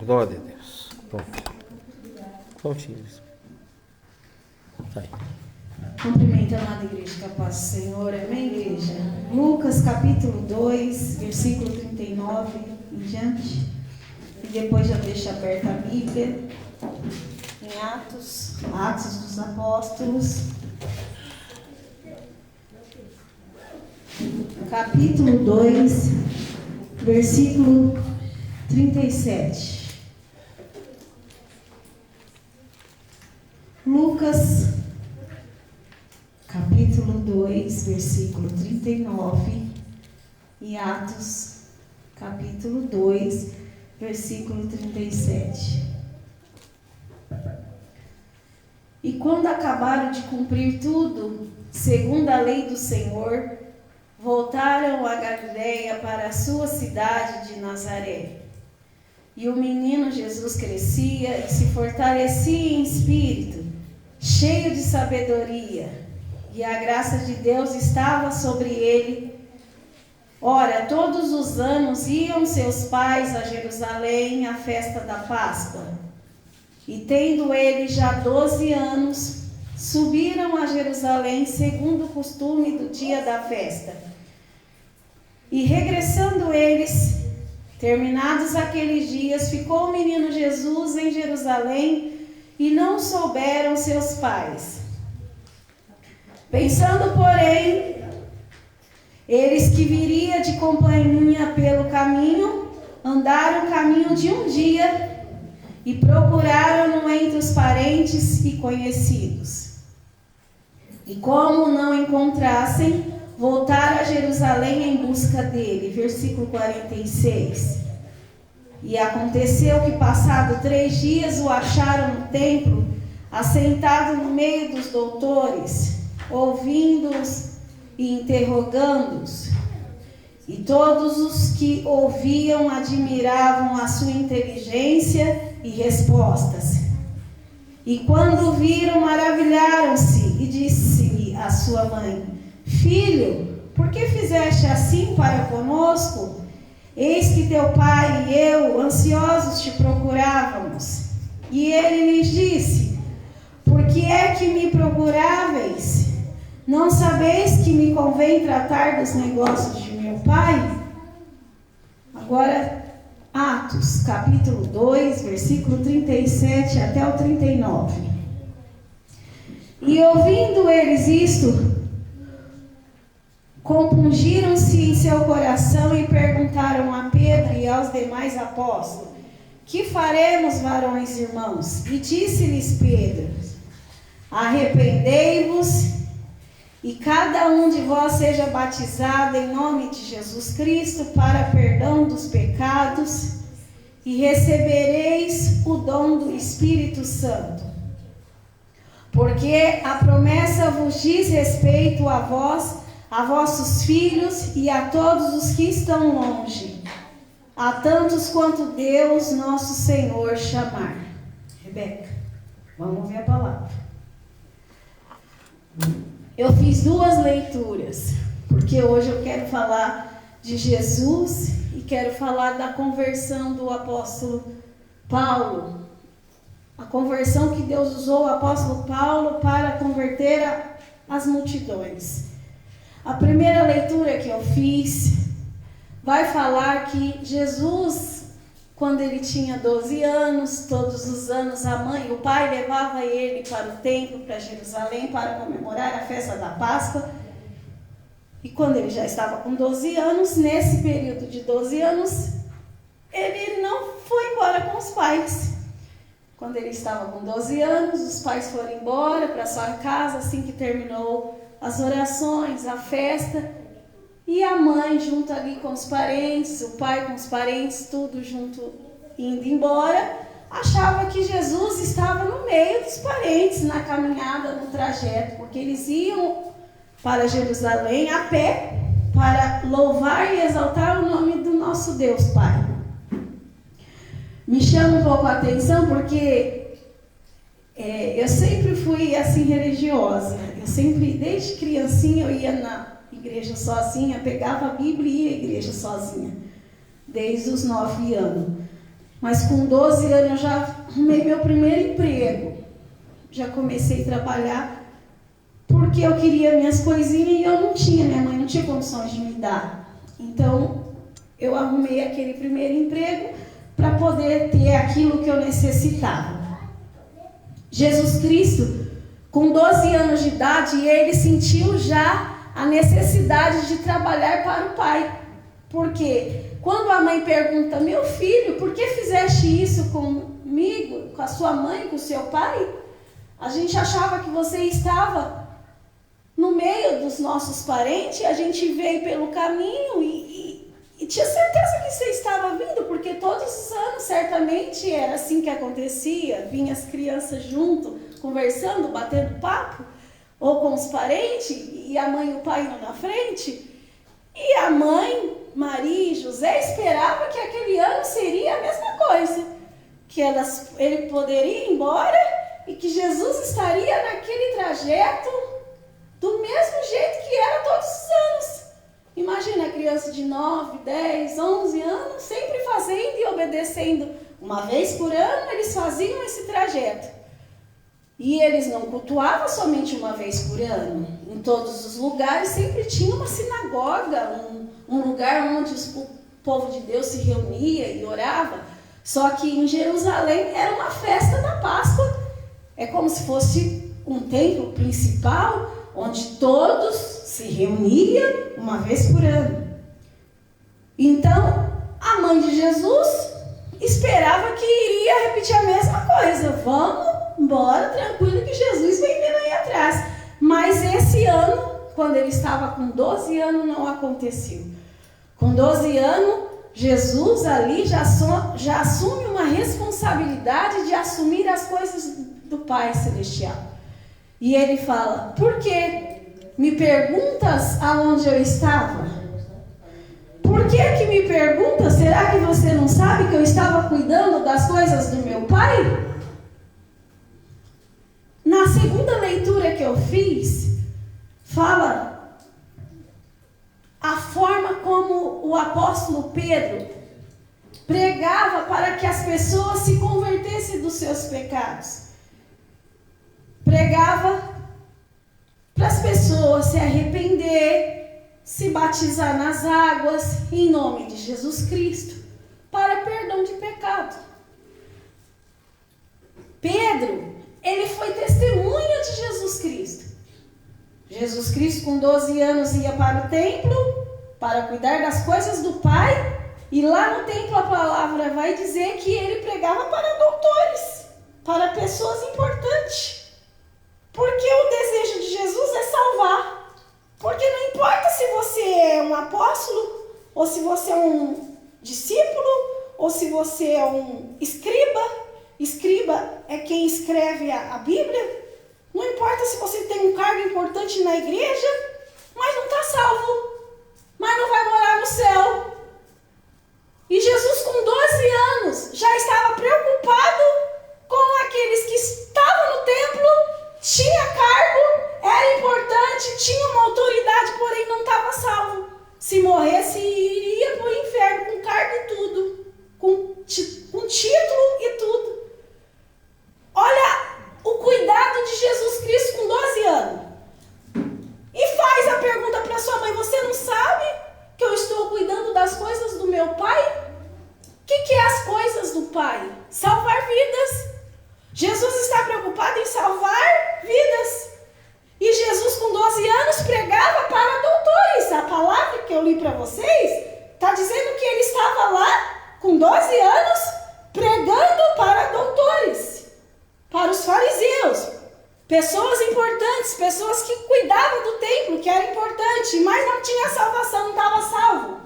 Glória a Deus. Confia. Sai. Cumprimento a amada igreja, que a paz do Senhor, amém, igreja? Lucas capítulo 2, versículo 39 em diante. E depois já deixa aberta a Bíblia em Atos dos Apóstolos. Capítulo 2, versículo 37. Lucas, capítulo 2, versículo 39, e Atos, capítulo 2, versículo 37. E quando acabaram de cumprir tudo, segundo a lei do Senhor, voltaram a Galiléia para a sua cidade de Nazaré. E o menino Jesus crescia e se fortalecia em espírito, cheio de sabedoria, e a graça de Deus estava sobre ele. Ora, todos os anos iam seus pais a Jerusalém à festa da Páscoa. E tendo ele já 12 anos, subiram a Jerusalém segundo o costume do dia da festa. E regressando eles, terminados aqueles dias, ficou o menino Jesus em Jerusalém, e não souberam seus pais. Pensando, porém, eles que viria de companhia pelo caminho, andaram o caminho de um dia e procuraram-no entre os parentes e conhecidos. E como não encontrassem, voltaram a Jerusalém em busca dele. Versículo 46. E aconteceu que, passado 3 dias, o acharam no templo, assentado no meio dos doutores, ouvindo-os e interrogando-os. E todos os que ouviam admiravam a sua inteligência e respostas. E quando o viram, maravilharam-se, e disse-lhe a sua mãe: Filho, por que fizeste assim para conosco? Eis que teu pai e eu, ansiosos, te procurávamos. E ele lhes disse: Por que é que me procuráveis? Não sabeis que me convém tratar dos negócios de meu pai? Agora, Atos, capítulo 2, versículo 37 até o 39. E ouvindo eles isto, compungiram-se em seu coração e perguntaram a Pedro e aos demais apóstolos: Que faremos, varões irmãos? E disse-lhes Pedro: Arrependei-vos e cada um de vós seja batizado em nome de Jesus Cristo para perdão dos pecados, e recebereis o dom do Espírito Santo. Porque a promessa vos diz respeito a vós, a vossos filhos e a todos os que estão longe, a tantos quanto Deus nosso Senhor chamar. Rebeca, vamos ouvir a palavra. Eu fiz 2 leituras, porque hoje eu quero falar de Jesus e quero falar da conversão do apóstolo Paulo. A conversão que Deus usou o apóstolo Paulo para converter as multidões. A primeira leitura que eu fiz vai falar que Jesus, quando ele tinha 12 anos, todos os anos o pai levava ele para o templo, para Jerusalém, para comemorar a festa da Páscoa. E quando ele já estava com 12 anos, nesse período de 12 anos, ele não foi embora com os pais. Quando ele estava com 12 anos, os pais foram embora para sua casa, assim que terminou as orações, a festa, e a mãe junto ali com os parentes, o pai com os parentes, tudo junto, indo embora, achava que Jesus estava no meio dos parentes, na caminhada, no trajeto, porque eles iam para Jerusalém a pé, para louvar e exaltar o nome do nosso Deus Pai. Me chama um pouco a atenção porque eu sempre fui assim religiosa. Eu sempre, desde criancinha, eu ia na igreja sozinha, pegava a Bíblia e ia à igreja sozinha, desde os 9 anos. Mas com 12 anos eu já arrumei meu primeiro emprego. Já comecei a trabalhar porque eu queria minhas coisinhas e eu não tinha, minha mãe não tinha condições de me dar. Então eu arrumei aquele primeiro emprego para poder ter aquilo que eu necessitava. Jesus Cristo, com 12 anos de idade, ele sentiu já a necessidade de trabalhar para o Pai. Porque quando a mãe pergunta, meu filho, por que fizeste isso comigo, com a sua mãe, com o seu pai? A gente achava que você estava no meio dos nossos parentes, a gente veio pelo caminho e tinha certeza que você estava vindo, porque todos os anos certamente era assim que acontecia, vinham as crianças junto, conversando, batendo papo, ou com os parentes, e a mãe e o pai indo na frente, e a mãe, Maria e José esperavam que aquele ano seria a mesma coisa, que ele poderia ir embora e que Jesus estaria naquele trajeto do mesmo jeito que era todos os anos. Imagina a criança de 9, 10, 11 anos, sempre fazendo e obedecendo. Uma vez por ano eles faziam esse trajeto. E eles não cultuavam somente uma vez por ano. Em todos os lugares sempre tinha uma sinagoga, um lugar onde o povo de Deus se reunia e orava. Só que em Jerusalém era uma festa da Páscoa. É como se fosse um templo principal, onde todos se reuniam uma vez por ano. Então, a mãe de Jesus esperava que iria repetir a mesma coisa. Vamos embora, tranquilo, que Jesus vem vindo aí atrás. Mas esse ano, quando ele estava com 12 anos, não aconteceu. Com 12 anos, Jesus ali já assume uma responsabilidade de assumir as coisas do Pai Celestial. E ele fala, por que me perguntas aonde eu estava? Por que me perguntas? Será que você não sabe que eu estava cuidando das coisas do meu Pai? Na segunda leitura que eu fiz, fala a forma como o apóstolo Pedro pregava para que as pessoas se convertessem dos seus pecados. Pregava para as pessoas se arrepender, se batizar nas águas, em nome de Jesus Cristo, para perdão de pecado. Pedro, ele foi testemunha de Jesus Cristo. Jesus Cristo, com 12 anos, ia para o templo para cuidar das coisas do Pai. E lá no templo a palavra vai dizer que ele pregava para doutores, para pessoas importantes. Porque o desejo de Jesus é salvar. Porque não importa se você é um apóstolo, ou se você é um discípulo, ou se você é um escriba. Escriba é quem escreve a Bíblia. Não importa se você tem um cargo importante na igreja, mas não está salvo. Mas não vai morar no céu. E Jesus, com 12 anos, já estava preocupado com aqueles que estavam no templo, tinha cargo, era importante, tinha uma autoridade, porém não estava salvo. Se morresse, iria para o inferno com cargo e tudo, com título e tudo. Olha o cuidado de Jesus Cristo com 12 anos. E faz a pergunta para sua mãe, você não sabe que eu estou cuidando das coisas do meu Pai? O que é as coisas do Pai? Salvar vidas. Jesus está preocupado em salvar vidas. E Jesus, com 12 anos, pregava para doutores. A palavra que eu li para vocês está dizendo que ele estava lá, com 12 anos, pregando para doutores, para os fariseus. Pessoas importantes, pessoas que cuidavam do templo, que era importante, mas não tinha salvação, não estava salvo,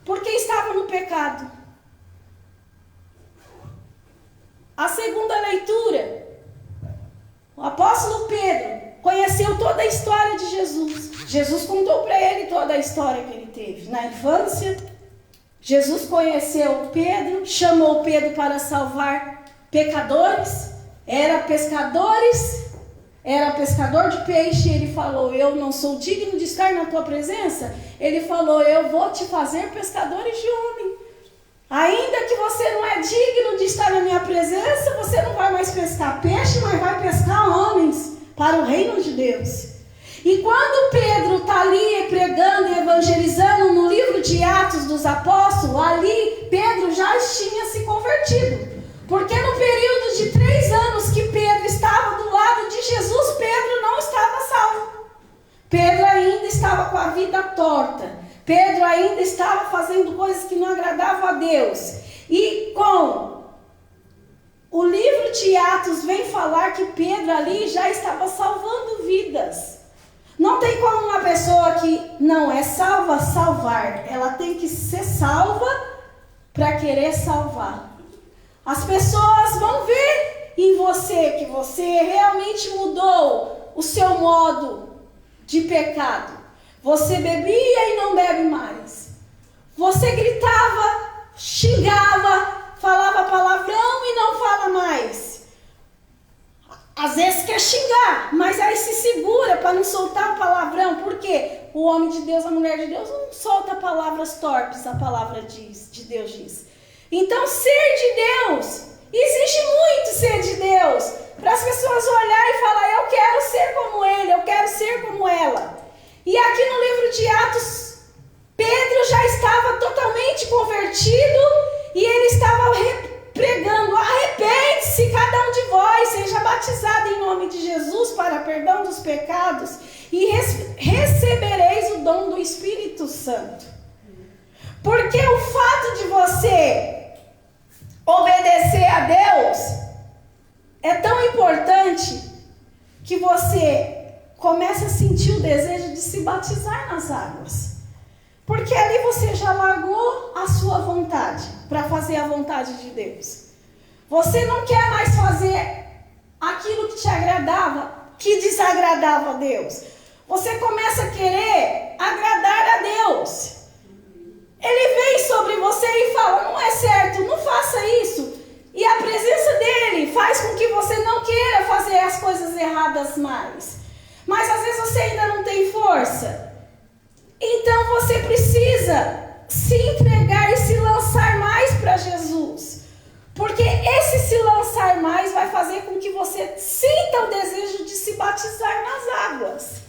porque estava no pecado. A segunda leitura, o apóstolo Pedro conheceu toda a história de Jesus. Jesus contou para ele toda a história que ele teve na infância. Jesus conheceu Pedro, chamou Pedro para salvar pecadores, era pescador de peixe. Ele falou, eu não sou digno de estar na tua presença. Ele falou, eu vou te fazer pescadores de homem. Ainda que você não é digno de estar na minha presença, você não vai mais pescar peixe, mas vai pescar homens para o reino de Deus. E quando Pedro está ali pregando e evangelizando no livro de Atos dos Apóstolos, ali Pedro já tinha se convertido. Porque no período de 3 anos que Pedro estava do lado de Jesus, Pedro não estava salvo. Pedro ainda estava com a vida torta. Pedro ainda estava fazendo coisas que não agradavam a Deus. E com o livro de Atos vem falar que Pedro ali já estava salvando vidas. Não tem como uma pessoa que não é salva salvar. Ela tem que ser salva para querer salvar. As pessoas vão ver em você que você realmente mudou o seu modo de pecado. Você bebia e não bebe mais. Você gritava, xingava, falava palavrão e não fala mais. Às vezes quer xingar, mas aí se segura para não soltar o palavrão. Por quê? O homem de Deus, a mulher de Deus não solta palavras torpes, a palavra de Deus diz. Então, ser de Deus, exige muito ser de Deus, para as pessoas olharem e falar, eu quero ser como ele, eu quero ser como ela. E aqui no livro de Atos, Pedro já estava totalmente convertido e ele estava pregando, arrepende-se cada um de vós, seja batizado em nome de Jesus para perdão dos pecados e recebereis o dom do Espírito Santo. Porque o fato de você obedecer a Deus é tão importante que você começa a sentir o desejo de se batizar nas águas. Porque ali você já largou a sua vontade para fazer a vontade de Deus. Você não quer mais fazer aquilo que te agradava, que desagradava a Deus. Você começa a querer agradar a Deus. Ele vem sobre você e fala, não é certo, não faça isso. E a presença dele faz com que você não queira fazer as coisas erradas mais. Mas às vezes você ainda não tem força. Então você precisa se entregar e se lançar mais para Jesus. Porque esse se lançar mais vai fazer com que você sinta o desejo de se batizar nas águas.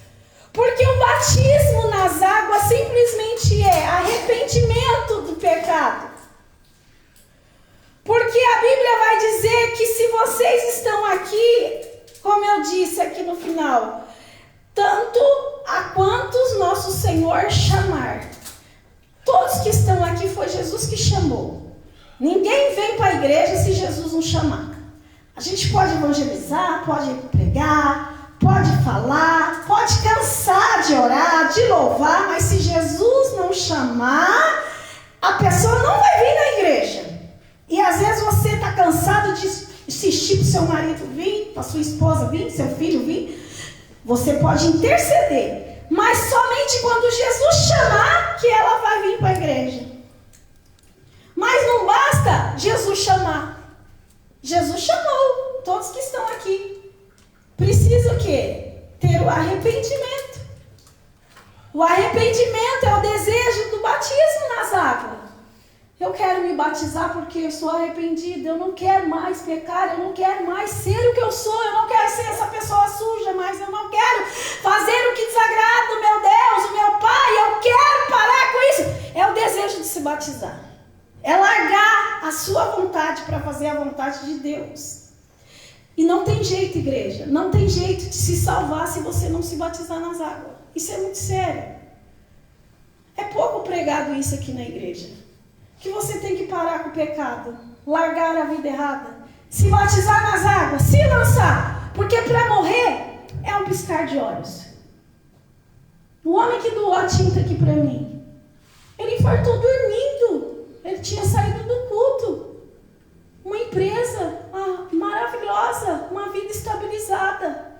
Porque o batismo nas águas simplesmente é arrependimento do pecado. Porque a Bíblia vai dizer que se vocês estão aqui, como eu disse aqui no final, tanto a quantos nosso Senhor chamar. Todos que estão aqui foi Jesus que chamou. Ninguém vem para a igreja se Jesus não chamar. A gente pode evangelizar, pode pregar, pode falar, pode cansar de orar, de louvar, mas se Jesus não chamar, a pessoa não vai vir na igreja. E às vezes você está cansado de insistir para o seu marido vir, para sua esposa vir, seu filho vir. Você pode interceder, mas somente quando Jesus chamar que ela vai vir para a igreja. Mas não basta Jesus chamar. Jesus chamou todos que estão aqui. Precisa o quê? Ter o arrependimento. O arrependimento é o desejo do batismo nas águas. Eu quero me batizar porque eu sou arrependida. Eu não quero mais pecar. Eu não quero mais ser o que eu sou. Eu não quero ser essa pessoa suja. Mas eu não quero fazer o que desagrada o meu Deus, o meu Pai. Eu quero parar com isso. É o desejo de se batizar. É largar a sua vontade para fazer a vontade de Deus. E não tem jeito, igreja. Não tem jeito de se salvar se você não se batizar nas águas. Isso é muito sério. É pouco pregado isso aqui na igreja. Que você tem que parar com o pecado, largar a vida errada, se batizar nas águas, se lançar, porque para morrer é um piscar de olhos. O homem que doou a tinta aqui para mim, ele infartou dormindo, ele tinha saído do culto, uma empresa maravilhosa, uma vida estabilizada,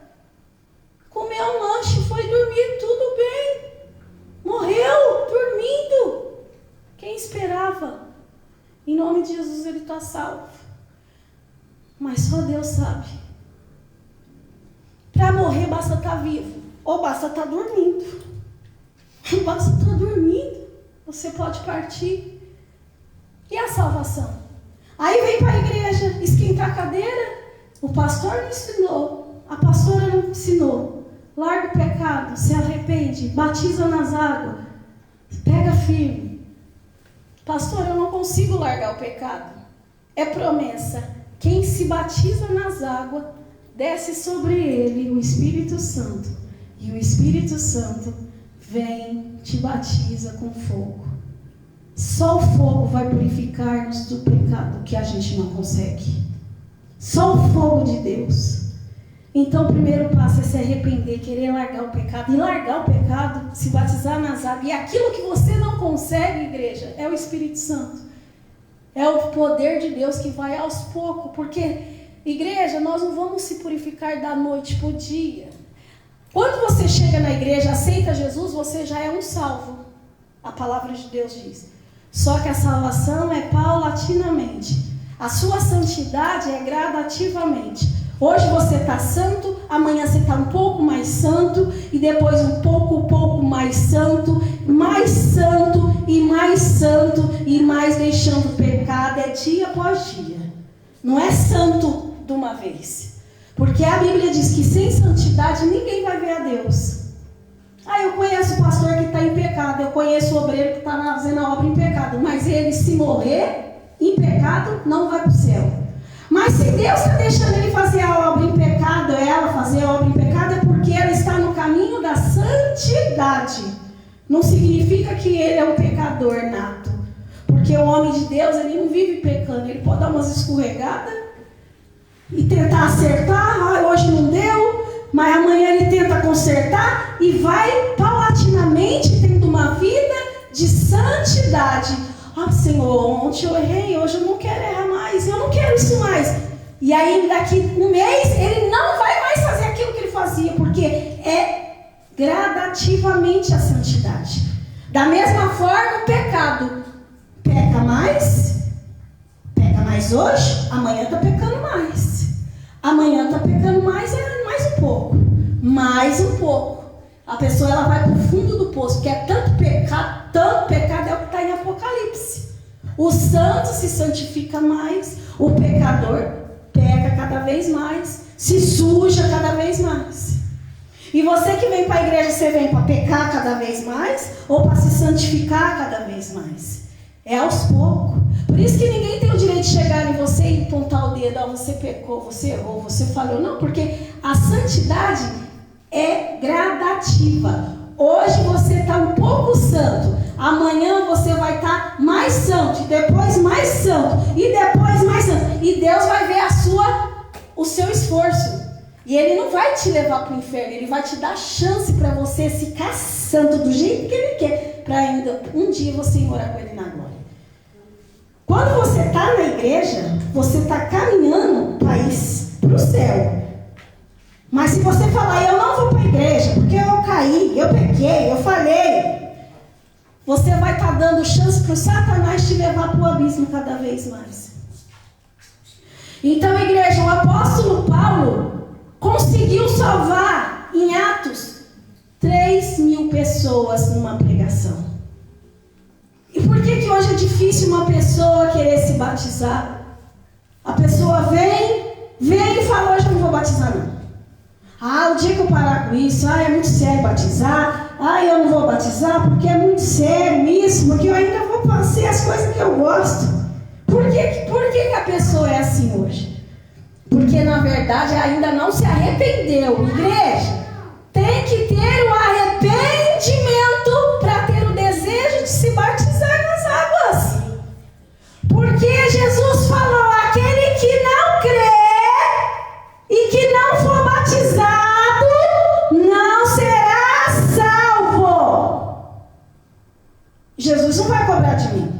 comeu um lanche, foi dormir, tudo bem, morreu dormindo. Quem esperava? Em nome de Jesus ele está salvo. Mas só Deus sabe. Para morrer basta estar vivo. Ou basta estar dormindo. Basta estar dormindo. Você pode partir. E a salvação? Aí vem para a igreja esquentar a cadeira. O pastor não ensinou, a pastora não ensinou. Larga o pecado, se arrepende, batiza nas águas, pega firme. Pastor, eu não consigo largar o pecado. É promessa. Quem se batiza nas águas, desce sobre ele o Espírito Santo. E o Espírito Santo vem, te batiza com fogo. Só o fogo vai purificar-nos do pecado que a gente não consegue. Só o fogo de Deus. Então o primeiro passo é se arrepender, querer largar o pecado. E largar o pecado, se batizar nas águas. E aquilo que você não consegue, igreja, é o Espírito Santo. É o poder de Deus que vai aos poucos. Porque, igreja, nós não vamos se purificar da noite para o dia. Quando você chega na igreja, aceita Jesus, você já é um salvo. A palavra de Deus diz. Só que a salvação é paulatinamente. A sua santidade é gradativamente. Hoje você está santo, amanhã você está um pouco mais santo, e depois um pouco mais santo, e mais deixando o pecado, é dia após dia. Não é santo de uma vez. Porque a Bíblia diz que sem santidade ninguém vai ver a Deus. Eu conheço o pastor que está em pecado, eu conheço o obreiro que está fazendo a obra em pecado, mas ele, se morrer em pecado, não vai para o céu. Mas se Deus está deixando ele fazer a obra em pecado, ela fazer a obra em pecado, é porque ela está no caminho da santidade. Não significa que ele é um pecador nato. Porque o homem de Deus, ele não vive pecando. Ele pode dar umas escorregadas e tentar acertar. Hoje não deu, mas amanhã ele tenta consertar e vai paulatinamente tendo uma vida de santidade. Senhor, ontem eu errei, hoje eu não quero errar mais, eu não quero isso mais. E aí daqui um mês ele não vai mais fazer aquilo que ele fazia, porque é gradativamente a santidade. Da mesma forma o pecado. Peca mais hoje, amanhã está pecando mais. Amanhã está pecando mais um pouco. A pessoa ela vai para o fundo do poço, porque é tanto pecado é o que está em Apocalipse. O santo se santifica mais, o pecador peca cada vez mais, se suja cada vez mais. E você que vem para a igreja, você vem para pecar cada vez mais ou para se santificar cada vez mais? É aos poucos. Por isso que ninguém tem o direito de chegar em você e apontar o dedo, você pecou, você errou, você falhou. Não, porque a santidade é gradativa. Hoje você está um pouco santo, amanhã você vai estar mais santo, e depois mais santo, e depois mais santo. E Deus vai ver o seu esforço. E Ele não vai te levar para o inferno, Ele vai te dar chance para você ficar santo do jeito que Ele quer, para ainda um dia você ir morar com Ele na glória. Quando você está na igreja, você está caminhando para o céu. Mas se você falar, eu não vou para a igreja, porque eu caí, eu pequei, eu falhei, você vai estar dando chance para o Satanás te levar para o abismo cada vez mais. Então, igreja, o apóstolo Paulo conseguiu salvar em Atos 3.000 pessoas numa pregação. E por que hoje é difícil uma pessoa querer se batizar? A pessoa vem e fala, hoje eu não vou batizar não. O dia que eu parar com isso, é muito sério batizar. Eu não vou batizar porque é muito sério isso, porque eu ainda vou fazer as coisas que eu gosto. Por que a pessoa é assim hoje? Porque na verdade ainda não se arrependeu. Igreja, tem que ter o arrependimento para ter o desejo de se batizar nas águas. Porque Jesus falou, aquele que não crê e que não for batizado, não será salvo. Jesus não vai cobrar de mim.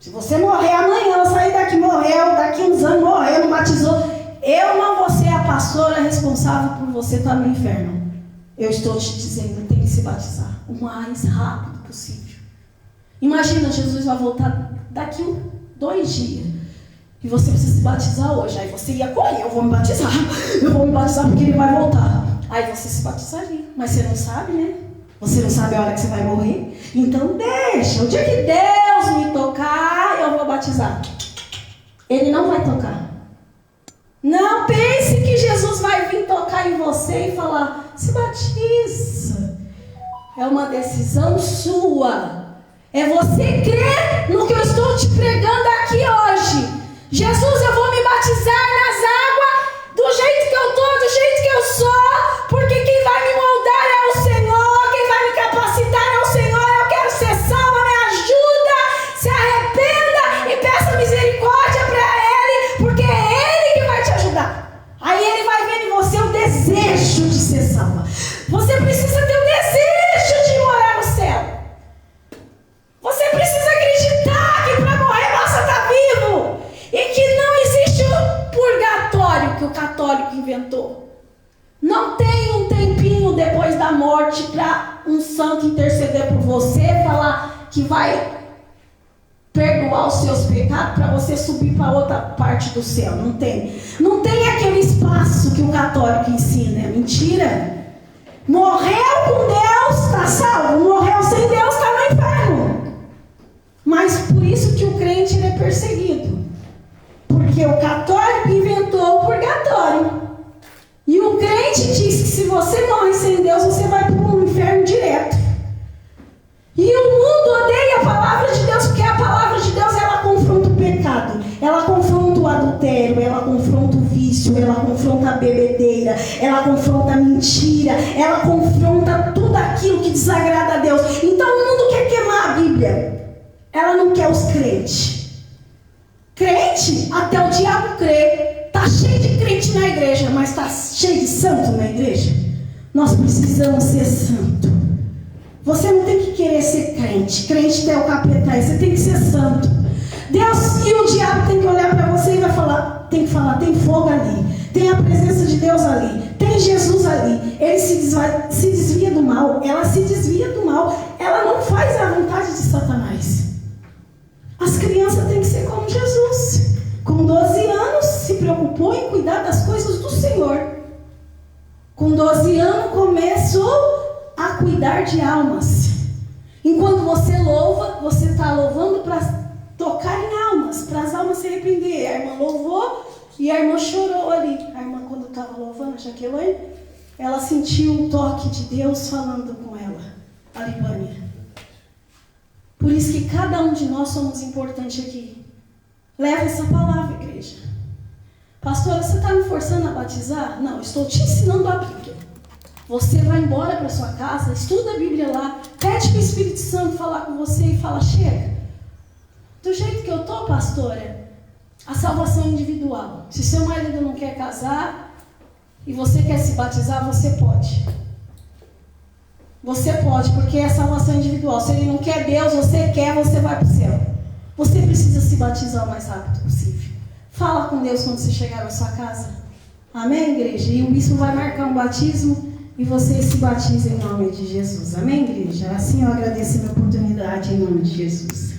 Se você morrer amanhã, eu sair daqui, morreu, daqui uns anos morreu, não batizou, eu não vou ser a pastora responsável por você estar no inferno. Eu estou te dizendo, tem que se batizar o mais rápido possível. Imagina, Jesus vai voltar daqui 2 dias. E você precisa se batizar hoje. Aí você ia correr, eu vou me batizar porque ele vai voltar. Aí você se batizaria. Mas você não sabe, né? Você não sabe a hora que você vai morrer. Então deixa. O dia que Deus me tocar, eu vou batizar. Ele não vai tocar. Não pense que Jesus vai vir tocar em você e falar, se batiza. É uma decisão sua. É você crer no que eu estou te pregando aqui hoje. Jesus, eu vou me batizar nas águas do jeito que eu estou, do jeito que eu sou, porque quem vai me moldar é o Senhor, quem vai me capacitar é o Senhor. Eu quero ser salva, me ajuda, se arrependa e peça misericórdia para Ele, porque é Ele que vai te ajudar. Aí Ele vai ver em você o desejo de ser salva. Você precisa ter o desejo de morar no céu. Você precisa acreditar que para morrer basta estar vivo. E que não existe o purgatório que o católico inventou. Não tem um tempinho depois da morte para um santo interceder por você, falar que vai perdoar os seus pecados para você subir para outra parte do céu. Não tem. Não tem aquele espaço que o católico ensina. É mentira. Morreu com Deus, está salvo. Morreu sem Deus, está no inferno. Mas por isso que o crente ele é perseguido. Porque o católico inventou o purgatório. E o crente diz que se você morre sem Deus, você vai para o inferno direto. E o mundo odeia a palavra de Deus, porque a palavra de Deus ela confronta o pecado, ela confronta o adultério, ela confronta o vício, ela confronta a bebedeira, ela confronta a mentira, ela confronta tudo aquilo que desagrada a Deus. Então o mundo quer queimar a Bíblia, ela não quer os crentes. Crente, até o diabo crê. Está cheio de crente na igreja, mas está cheio de santo na igreja. Nós precisamos ser santo. Você não tem que querer ser crente. Crente é o capeta, você tem que ser santo. Deus e o diabo tem que olhar para você e vai falar, tem que falar, tem fogo ali, tem a presença de Deus ali, tem Jesus ali. Ele se desvia do mal, ela se desvia do mal, ela não faz a vontade de Satanás. As crianças têm que ser como Jesus. Com 12 anos se preocupou em cuidar das coisas do Senhor. Com 12 anos começou a cuidar de almas. Enquanto você louva, você está louvando para tocar em almas, para as almas se arrepender. A irmã louvou e a irmã chorou ali. A irmã, quando estava louvando, a Jaqueline, ela sentiu um toque de Deus falando com ela, a Libânia. Por isso que cada um de nós somos importantes aqui. Leva essa palavra, igreja. Pastora, você está me forçando a batizar? Não, estou te ensinando a Bíblia. Você vai embora para sua casa, estuda a Bíblia lá, pede para o Espírito Santo falar com você e fala, chega. Do jeito que eu estou, pastora, a salvação é individual. Se seu marido não quer casar e você quer se batizar, você pode. Você pode, porque é salvação individual. Se ele não quer Deus, você quer, você vai para o céu. Você precisa se batizar o mais rápido possível. Fala com Deus quando você chegar na sua casa. Amém, igreja? E o bispo vai marcar um batismo e vocês se batizem em nome de Jesus. Amém, igreja? Assim eu agradeço a minha oportunidade em nome de Jesus.